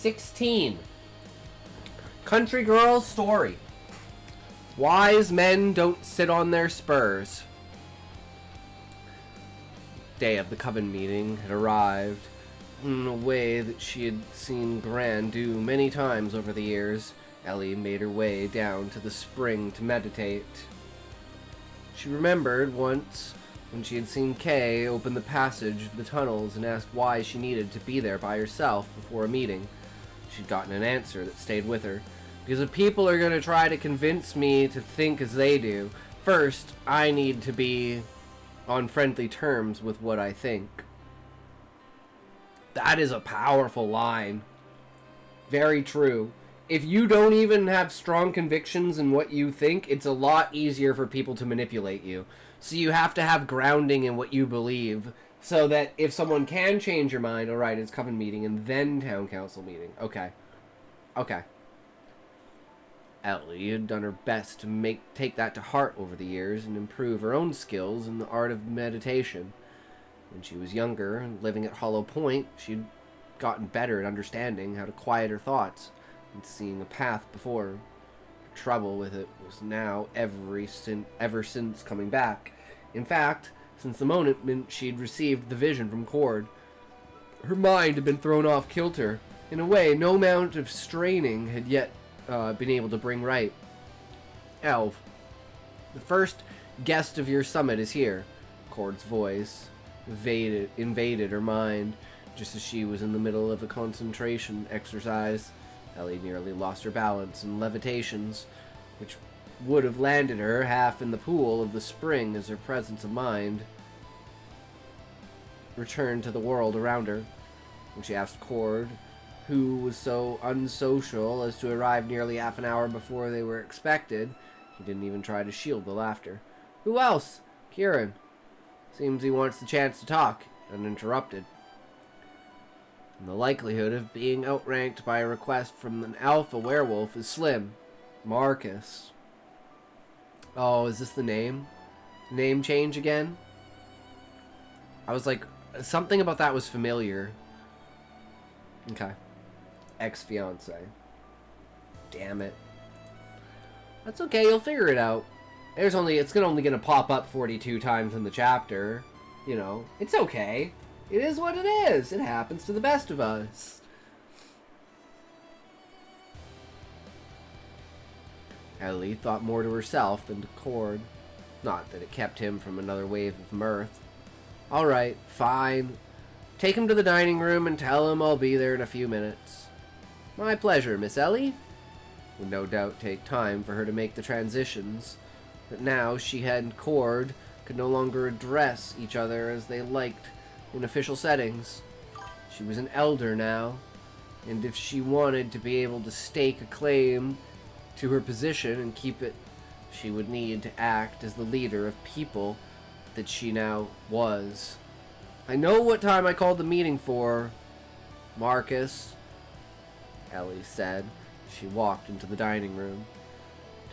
16. CountryGirl story. Wise men don't sit on their spurs. Day of the coven meeting had arrived in a way that she had seen Gran do many times over the years. Ellie made her way down to the spring to meditate. She remembered once when she had seen Kay open the passage of the tunnels and asked why she needed to be there by herself before a meeting. She'd gotten an answer that stayed with her. Because if people are going to try to convince me to think as they do, first, I need to be on friendly terms with what I think. That is a powerful line. Very true. If you don't even have strong convictions in what you think, it's a lot easier for people to manipulate you. So you have to have grounding in what you believe, so that if someone can change your mind, alright, it's coven meeting and then town council meeting. Okay. Ellie had done her best to take that to heart over the years and improve her own skills in the art of meditation. When she was younger and living at Hollow Point, she'd gotten better at understanding how to quiet her thoughts and seeing a path before her. Her trouble with it was now ever since coming back. In fact, since the moment she'd received the vision from Cord, her mind had been thrown off kilter in a way no amount of straining had yet been able to bring right. Elv, the first guest of your summit is here. Cord's voice invaded her mind just as she was in the middle of a concentration exercise. Ellie nearly lost her balance in levitations, which would have landed her half in the pool of the spring as her presence of mind returned to the world around her. When she asked Cord, who was so unsocial as to arrive nearly half an hour before they were expected, he didn't even try to shield the laughter. Who else? Kieran. Seems he wants the chance to talk, uninterrupted. And the likelihood of being outranked by a request from an alpha werewolf is slim. Marcus. Oh, is this the name? Name change again? I was like, something about that was familiar. Okay. Ex-fiance. Damn it. That's okay, you'll figure it out. It's only gonna pop up 42 times in the chapter. You know, it's okay. It is what it is. It happens to the best of us. Ellie thought more to herself than to Cord. Not that it kept him from another wave of mirth. Alright, fine. Take him to the dining room and tell him I'll be there in a few minutes. My pleasure, Miss Ellie. It would no doubt take time for her to make the transitions, but now she and Cord could no longer address each other as they liked in official settings. She was an elder now, and if she wanted to be able to stake a claim to her position and keep it, she would need to act as the leader of people that she now was. I know what time I called the meeting for, Marcus, Ellie said. She walked into the dining room.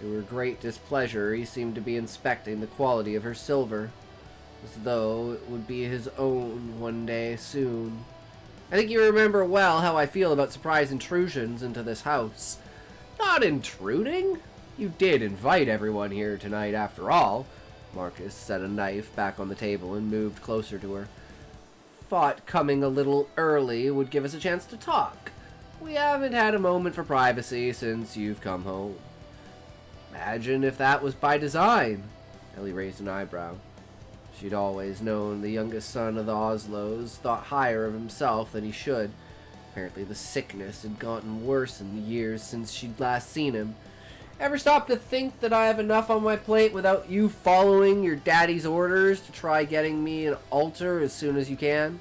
To her great displeasure, he seemed to be inspecting the quality of her silver, as though it would be his own one day soon. I think you remember well how I feel about surprise intrusions into this house. Not intruding? You did invite everyone here tonight after all. Marcus set a knife back on the table and moved closer to her. Thought coming a little early would give us a chance to talk. We haven't had a moment for privacy since you've come home. Imagine if that was by design. Ellie raised an eyebrow. She'd always known the youngest son of the Oslos thought higher of himself than he should. Apparently the sickness had gotten worse in the years since she'd last seen him. Ever stop to think that I have enough on my plate without you following your daddy's orders to try getting me an altar as soon as you can?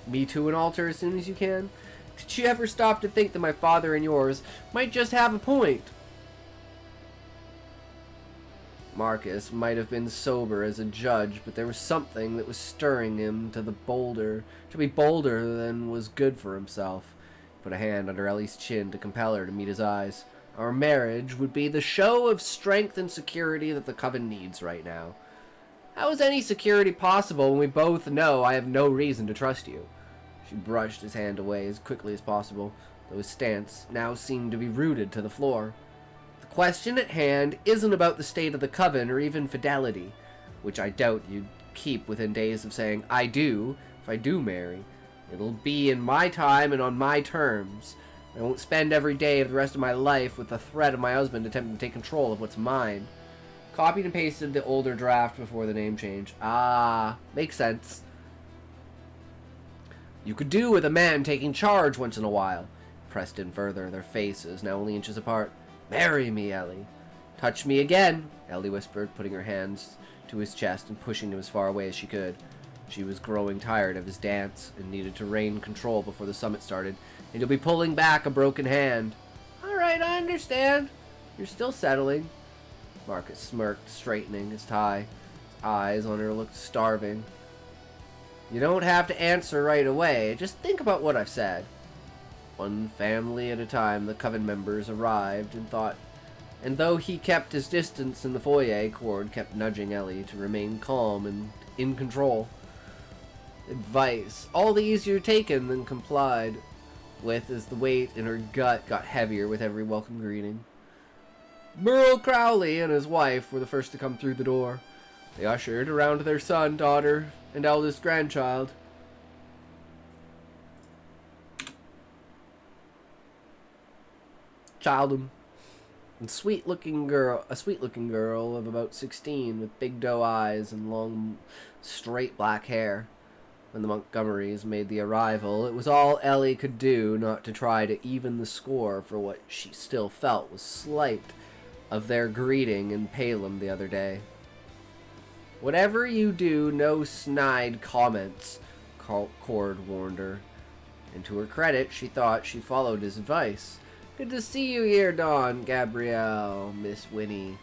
Me to an altar as soon as you can? Did you ever stop to think that my father and yours might just have a point? Marcus might have been sober as a judge, but there was something that was stirring him to be bolder than was good for himself. He put a hand under Ellie's chin to compel her to meet his eyes. Our marriage would be the show of strength and security that the coven needs right now. How is any security possible when we both know I have no reason to trust you? She brushed his hand away as quickly as possible, though his stance now seemed to be rooted to the floor. The question at hand isn't about the state of the coven or even fidelity, which I doubt you'd keep within days of saying, I do, if I do marry. It'll be in my time and on my terms. I won't spend every day of the rest of my life with the threat of my husband attempting to take control of what's mine. Copied and pasted the older draft before the name change. Ah, makes sense. You could do with a man taking charge once in a while. Pressed in further, their faces now only inches apart. Marry me, Ellie. Touch me again, Ellie whispered, putting her hands to his chest and pushing him as far away as she could. She was growing tired of his dance and needed to rein control before the summit started, and you'll be pulling back a broken hand. All right, I understand. You're still settling. Marcus smirked, straightening his tie. His eyes on her looked starving. You don't have to answer right away. Just think about what I've said. One family at a time, the coven members arrived and though he kept his distance in the foyer, Cord kept nudging Ellie to remain calm and in control. Advice, all the easier taken than complied with, as the weight in her gut got heavier with every welcome greeting. Merle Crowley and his wife were the first to come through the door. They ushered around their son, daughter, and eldest grandchild. And a sweet-looking girl of about 16 with big doe eyes and long, straight black hair. When the Montgomerys made the arrival, it was all Ellie could do not to try to even the score for what she still felt was slight of their greeting in Palem the other day. Whatever you do, no snide comments, Cord warned her. And to her credit, she thought she followed his advice. Good to see you here, Dawn, Gabrielle, Miss Winnie.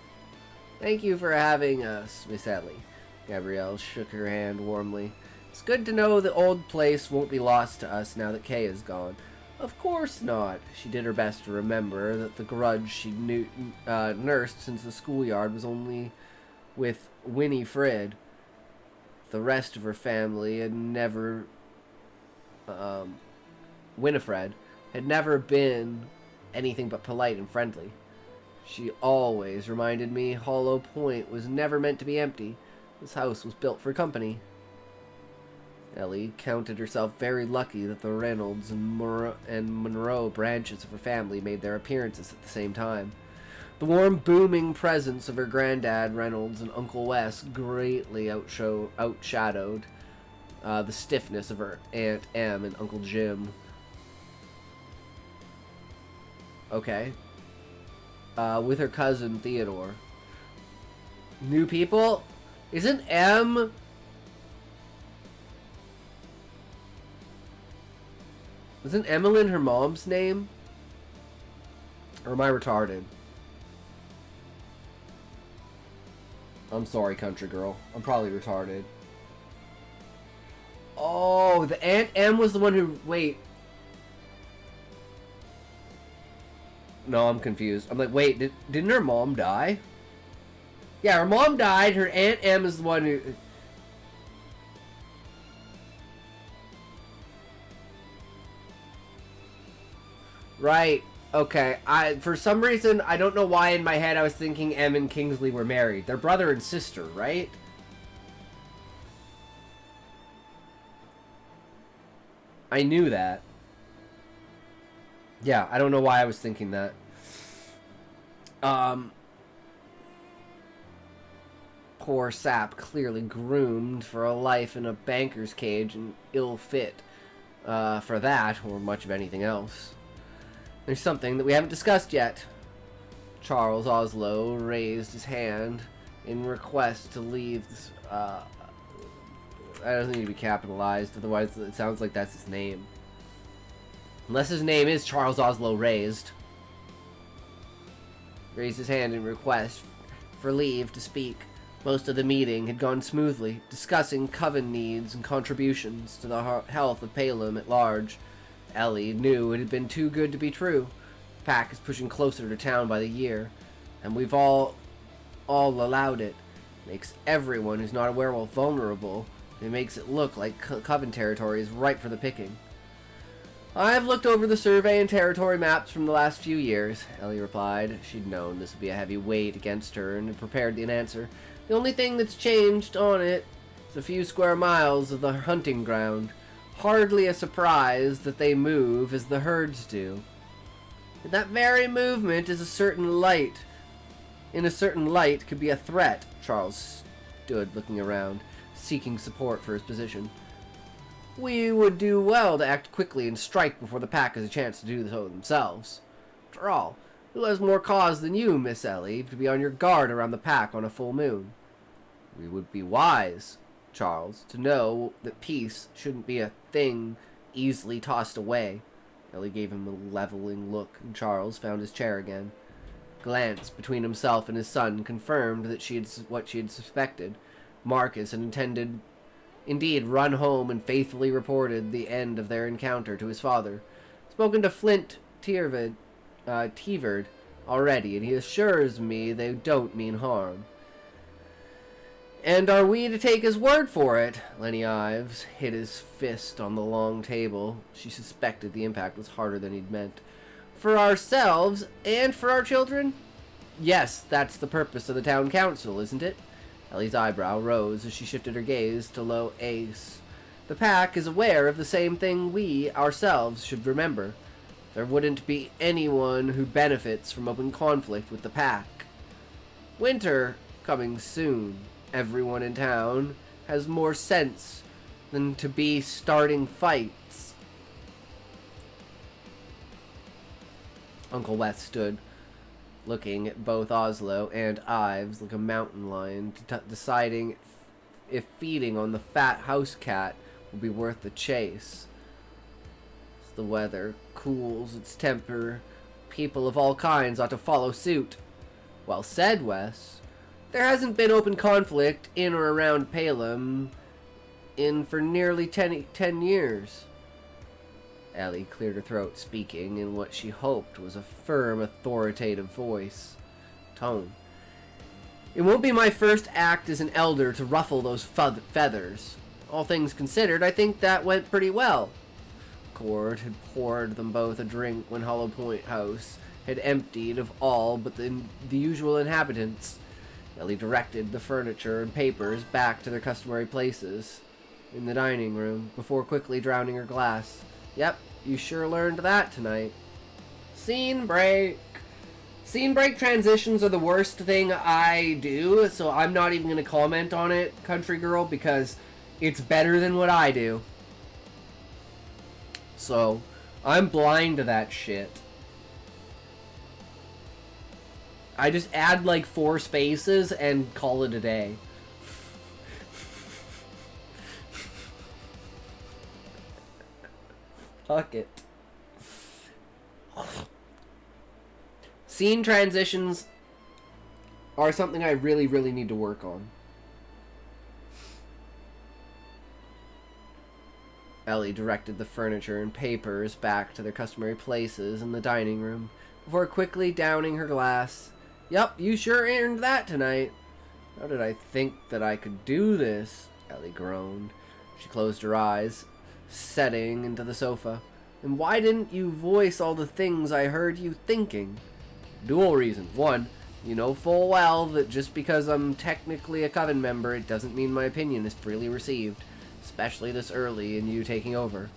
Thank you for having us, Miss Ellie. Gabrielle shook her hand warmly. It's good to know the old place won't be lost to us now that Kay is gone. Of course not. She did her best to remember that the grudge she nursed since the schoolyard was only with Winifred. The rest of her family had never... Winifred had never been anything but polite and friendly. She always reminded me Hollow Point was never meant to be empty. This house was built for company. Ellie counted herself very lucky that the Reynolds and Monroe branches of her family made their appearances at the same time. The warm, booming presence of her granddad Reynolds and Uncle Wes greatly outshadowed the stiffness of her Aunt Em and Uncle Jim. Okay. With her cousin Theodore. New people? Isn't Em... Isn't Emmeline her mom's name? Or am I retarded? I'm sorry, country girl. I'm probably retarded. Oh, the Aunt Em was the one who... Wait. No, I'm confused. I'm like, wait, didn't her mom die? Yeah, her mom died. Her Aunt Em is the one who... Right. Okay. For some reason, I don't know why in my head I was thinking Em and Kingsley were married. They're brother and sister, right? I knew that. Yeah, I don't know why I was thinking that. Poor sap, clearly groomed for a life in a banker's cage and ill fit for that or much of anything else. There's something that we haven't discussed yet. Charles Oslo raised his hand in request to leave this, that doesn't need to be capitalized, otherwise it sounds like that's his name. Unless his name is Charles Oslo raised his hand in request for leave to speak. Most of the meeting had gone smoothly, discussing coven needs and contributions to the health of Palem at large. Ellie knew it had been too good to be true. The pack is pushing closer to town by the year, and we've all allowed it. Makes everyone who's not a werewolf vulnerable. It makes it look like coven territory is ripe for the picking. I've looked over the survey and territory maps from the last few years, Ellie replied. She'd known this would be a heavy weight against her and had prepared an answer. The only thing that's changed on it is a few square miles of the hunting ground. Hardly a surprise that they move as the herds do. And that very movement is a certain light. In a certain light could be a threat. Charles stood looking around, seeking support for his position. We would do well to act quickly and strike before the pack has a chance to do so themselves. After all, who has more cause than you, Miss Ellie, to be on your guard around the pack on a full moon? We would be wise, Charles, to know that peace shouldn't be a thing easily tossed away. Ellie gave him a leveling look, and Charles found his chair again. Glance between himself and his son confirmed that what she had suspected. Marcus had indeed run home and faithfully reported the end of their encounter to his father. Spoken to Flint Teverd already, and he assures me they don't mean harm. And are we to take his word for it? Lenny Ives hit his fist on the long table. She suspected the impact was harder than he'd meant. For ourselves and for our children? Yes, that's the purpose of the town council, isn't it? Ellie's eyebrow rose as she shifted her gaze to Low Ace. The pack is aware of the same thing we, ourselves, should remember. There wouldn't be anyone who benefits from open conflict with the pack. Winter coming soon. Everyone in town has more sense than to be starting fights. Uncle Wes stood, looking at both Oslo and Ives like a mountain lion, deciding if feeding on the fat house cat would be worth the chase. As the weather cools its temper, people of all kinds ought to follow suit. Well said, Wes. There hasn't been open conflict in or around Palem for nearly 10 years. Ellie cleared her throat, speaking in what she hoped was a firm, authoritative tone. It won't be my first act as an elder to ruffle those feathers. All things considered, I think that went pretty well. Cord had poured them both a drink when Hollow Point House had emptied of all but the usual inhabitants. Ellie directed the furniture and papers back to their customary places in the dining room before quickly drowning her glass. Yep, you sure learned that tonight. Scene break. Scene break transitions are the worst thing I do, so I'm not even going to comment on it, Country Girl, because it's better than what I do. So, I'm blind to that shit. I just add like 4 spaces and call it a day. Fuck it. Scene transitions are something I really, really need to work on. Ellie directed the furniture and papers back to their customary places in the dining room before quickly downing her glass. Yup, you sure earned that tonight. How did I think that I could do this? Ellie groaned. She closed her eyes, setting into the sofa. And why didn't you voice all the things I heard you thinking? Dual reasons. One, you know full well that just because I'm technically a coven member, it doesn't mean my opinion is freely received, especially this early in you taking over.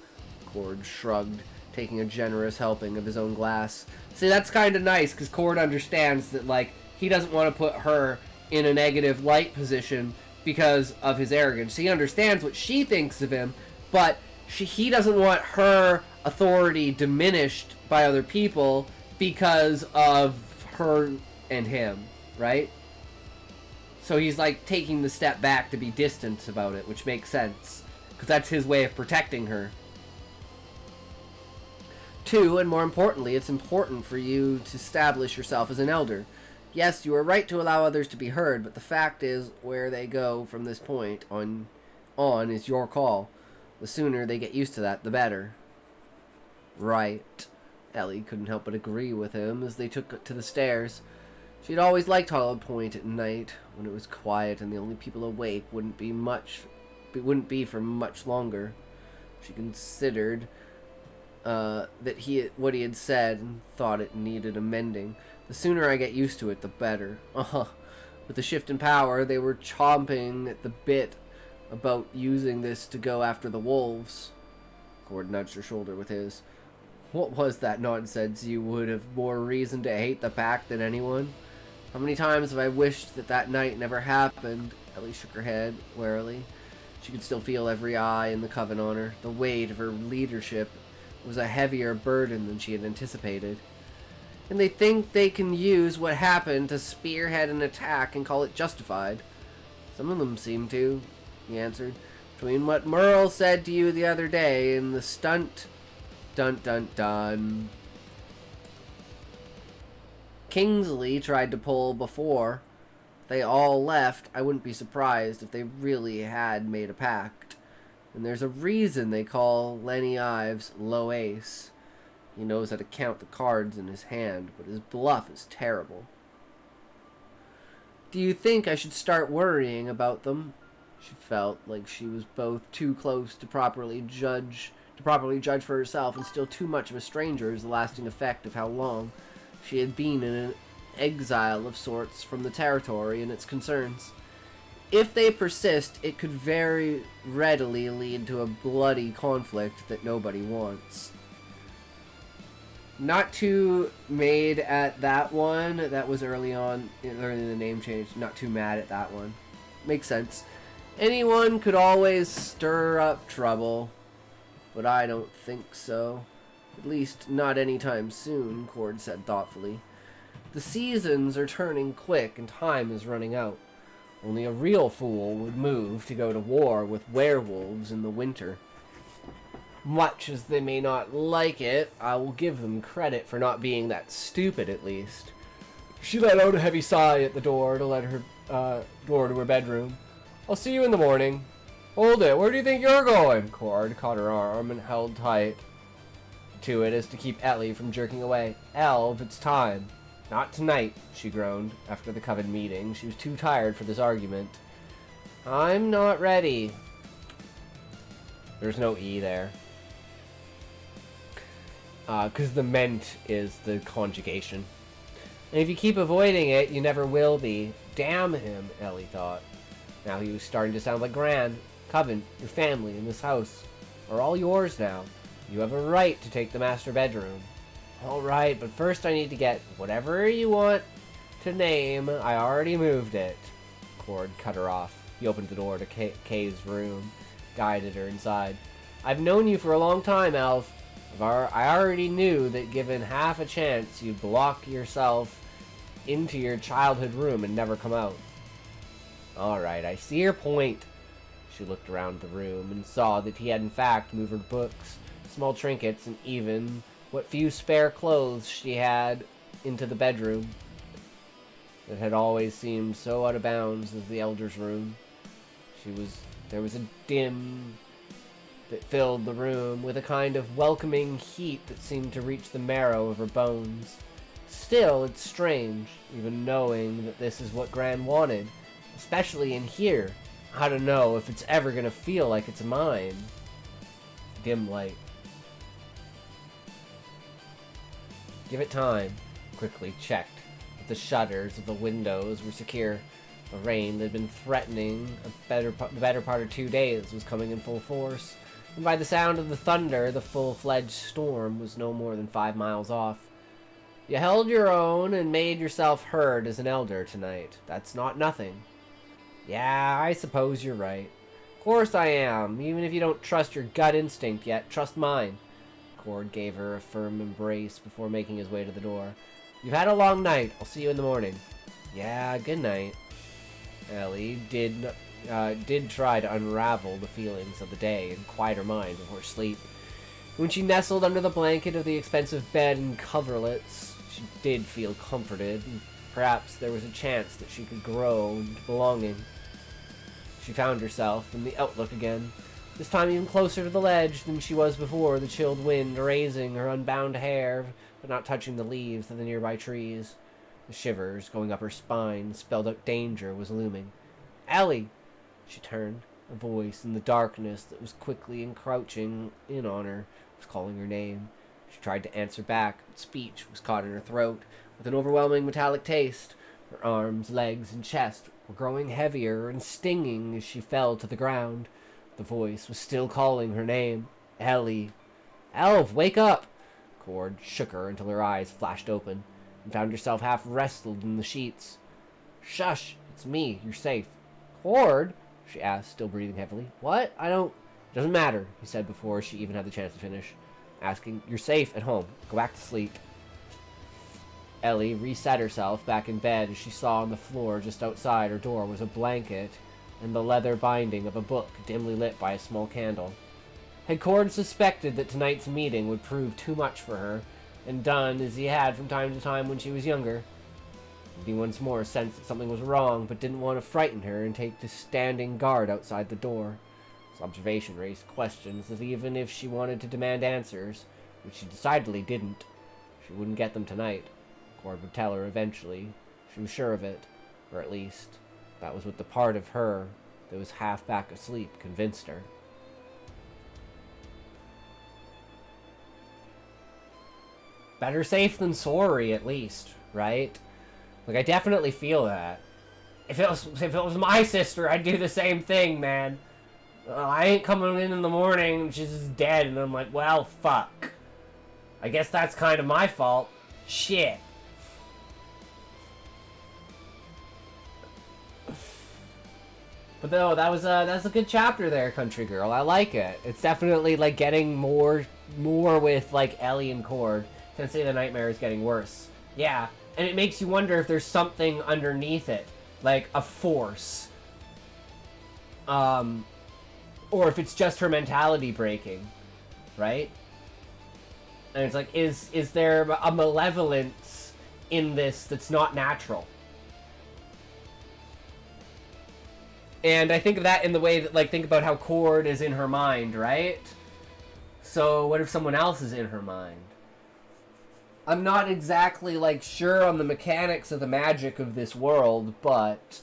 Cord shrugged, taking a generous helping of his own glass. See, that's kind of nice, because Cord understands that, like, he doesn't want to put her in a negative light position because of his arrogance. He understands what she thinks of him, but he doesn't want her authority diminished by other people because of her and him, right? So he's, like, taking the step back to be distant about it, which makes sense, because that's his way of protecting her. 2, and more importantly, it's important for you to establish yourself as an elder. Yes, you are right to allow others to be heard, but the fact is, where they go from this point on is your call. The sooner they get used to that, the better. Right. Ellie couldn't help but agree with him as they took to the stairs. She'd always liked Hollow Point at night, when it was quiet and the only people awake wouldn't be for much longer. She considered what he had said and thought it needed amending. The sooner I get used to it, the better. With the shift in power, they were chomping at the bit about using this to go after the wolves. Cord nudged her shoulder with his. What was that nonsense? You would have more reason to hate the pack than anyone? How many times have I wished that night never happened? Ellie shook her head warily. She could still feel every eye in the coven on her. The weight of her leadership was a heavier burden than she had anticipated. And they think they can use what happened to spearhead an attack and call it justified. Some of them seem to, he answered. Between what Merle said to you the other day and the stunt... Dun dun dun. Kingsley tried to pull before they all left. I wouldn't be surprised if they really had made a pact. And there's a reason they call Lenny Ives low ace. He knows how to count the cards in his hand, but his bluff is terrible. Do you think I should start worrying about them? She felt like she was both too close to properly judge for herself and still too much of a stranger as the lasting effect of how long she had been in an exile of sorts from the territory and its concerns. If they persist, it could very readily lead to a bloody conflict that nobody wants. Not too made at that one. That was early in the name change. Not too mad at that one. Makes sense. Anyone could always stir up trouble, but I don't think so. At least not anytime soon, Cord said thoughtfully. The seasons are turning quick and time is running out. Only a real fool would move to go to war with werewolves in the winter. Much as they may not like it, I will give them credit for not being that stupid at least. She let out a heavy sigh at the door to let her door to her bedroom. I'll see you in the morning. Hold it, where do you think you're going? Cord caught her arm and held tight to it as to keep Ellie from jerking away. Elv, it's time. Not tonight, she groaned. After the coven meeting, she was too tired for this argument. I'm not ready. There's no E there. Because the meant is the conjugation. And if you keep avoiding it, you never will be. Damn him, Ellie thought. Now he was starting to sound like Gran. Coven, your family, and this house are all yours now. You have a right to take the master bedroom. All right, but first I need to get whatever you want to name. I already moved it. Cord cut her off. He opened the door to Kay's room, guided her inside. I've known you for a long time, Elf. I already knew that given half a chance, you'd block yourself into your childhood room and never come out. All right, I see your point. She looked around the room and saw that he had in fact moved her books, small trinkets, and even what few spare clothes she had into the bedroom that had always seemed so out of bounds as the elder's room. There was a dim that filled the room with a kind of welcoming heat that seemed to reach the marrow of her bones. Still, it's strange, even knowing that this is what Gran wanted, especially in here. I don't know if it's ever gonna feel like it's mine. Dim light. Give it time. Quickly checked that the shutters of the windows were secure. The rain that had been threatening the better part of 2 days was coming in full force. And by the sound of the thunder, the full-fledged storm was no more than 5 miles off. You held your own and made yourself heard as an elder tonight. That's not nothing. Yeah, I suppose you're right. Of course I am. Even if you don't trust your gut instinct yet, trust mine. Cord gave her a firm embrace before making his way to the door. You've had a long night. I'll see you in the morning. Yeah, good night. Ellie did try to unravel the feelings of the day and quiet her mind before sleep. When she nestled under the blanket of the expensive bed and coverlets, she did feel comforted, and perhaps there was a chance that she could grow into belonging. She found herself in the outlook again, this time even closer to the ledge than she was before, the chilled wind raising her unbound hair, but not touching the leaves of the nearby trees. The shivers going up her spine spelled out danger was looming. Ellie! She turned, a voice in the darkness that was quickly encroaching in on her was calling her name. She tried to answer back, but speech was caught in her throat with an overwhelming metallic taste. Her arms, legs, and chest were growing heavier and stinging as she fell to the ground. The voice was still calling her name. Ellie. Elv, wake up! Cord shook her until her eyes flashed open and found herself half wrestled in the sheets. Shush, it's me, you're safe. Cord? She asked, still breathing heavily. What? I don't... It doesn't matter, he said before she even had the chance to finish, asking, you're safe at home. Go back to sleep. Ellie reset herself back in bed as she saw on the floor just outside her door was a blanket and the leather binding of a book dimly lit by a small candle. Had Cord suspected that tonight's meeting would prove too much for her, and done as he had from time to time when she was younger, he once more sensed that something was wrong, but didn't want to frighten her and take to standing guard outside the door. His observation raised questions that even if she wanted to demand answers, which she decidedly didn't, she wouldn't get them tonight. Cord would tell her eventually. She was sure of it, or at least that was what the part of her that was half back asleep convinced her. Better safe than sorry, at least, right? Like, I definitely feel that. If it was my sister, I'd do the same thing, man. I ain't coming in the morning and she's just dead, and I'm like, well, fuck. I guess that's kind of my fault. Shit. But no, that's a good chapter there, Country Girl. I like it. It's definitely like getting more with like Ellie and Cord. Tensei the Nightmare is getting worse. Yeah, and it makes you wonder if there's something underneath it, like a force, or if it's just her mentality breaking, right? And it's like, is there a malevolence in this that's not natural? And I think of that in the way that, like, think about how Cord is in her mind, right? So what if someone else is in her mind? I'm not exactly, like, sure on the mechanics of the magic of this world, but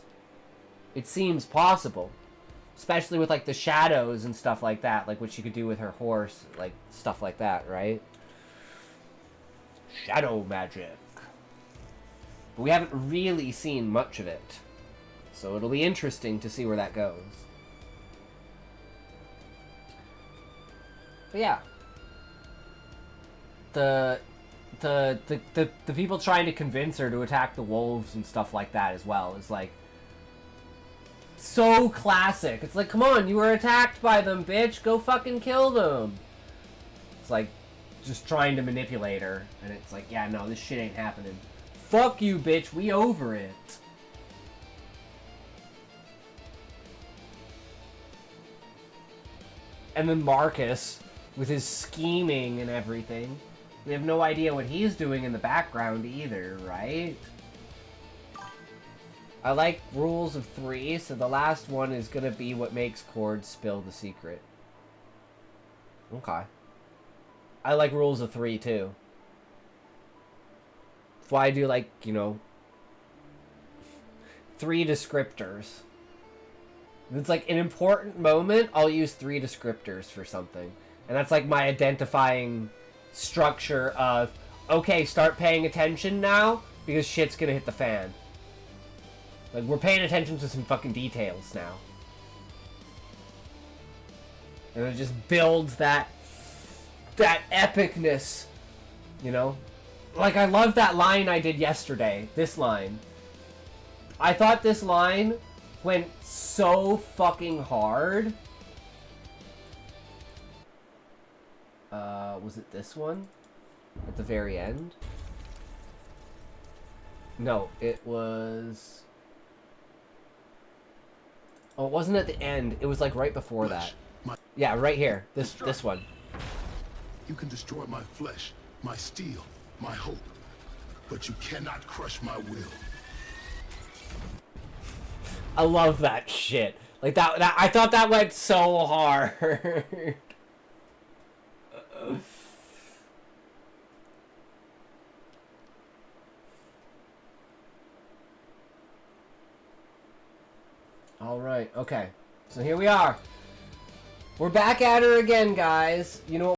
it seems possible. Especially with, like, the shadows and stuff like that, like what she could do with her horse, like, stuff like that, right? Shadow magic. But we haven't really seen much of it. So it'll be interesting to see where that goes. But yeah. The people trying to convince her to attack the wolves and stuff like that as well is like so classic. It's like, come on, you were attacked by them, bitch. Go fucking kill them. It's like just trying to manipulate her, and it's like, yeah, no, this shit ain't happening. Fuck you, bitch. We over it. And then Marcus, with his scheming and everything. We have no idea what he's doing in the background either, right? I like rules of 3, so the last one is gonna be what makes Cord spill the secret. Okay. I like rules of 3 too. That's why I do, like, you know, 3 descriptors. If it's like an important moment, I'll use 3 descriptors for something. And that's like my identifying structure of, okay, start paying attention now, because shit's gonna hit the fan. Like, we're paying attention to some fucking details now. And it just builds that epicness, you know? Like, I love that line I did yesterday. This line. I thought this line went so fucking hard. Was it this one? At the very end? No, it was... Oh, it wasn't at the end. It was like right before that. Yeah, right here. This one. You can destroy my flesh, my steel, my hope, but you cannot crush my will. I love that shit. Like that I thought that went so hard. All right. Okay. So here we are. We're back at her again, guys. You know what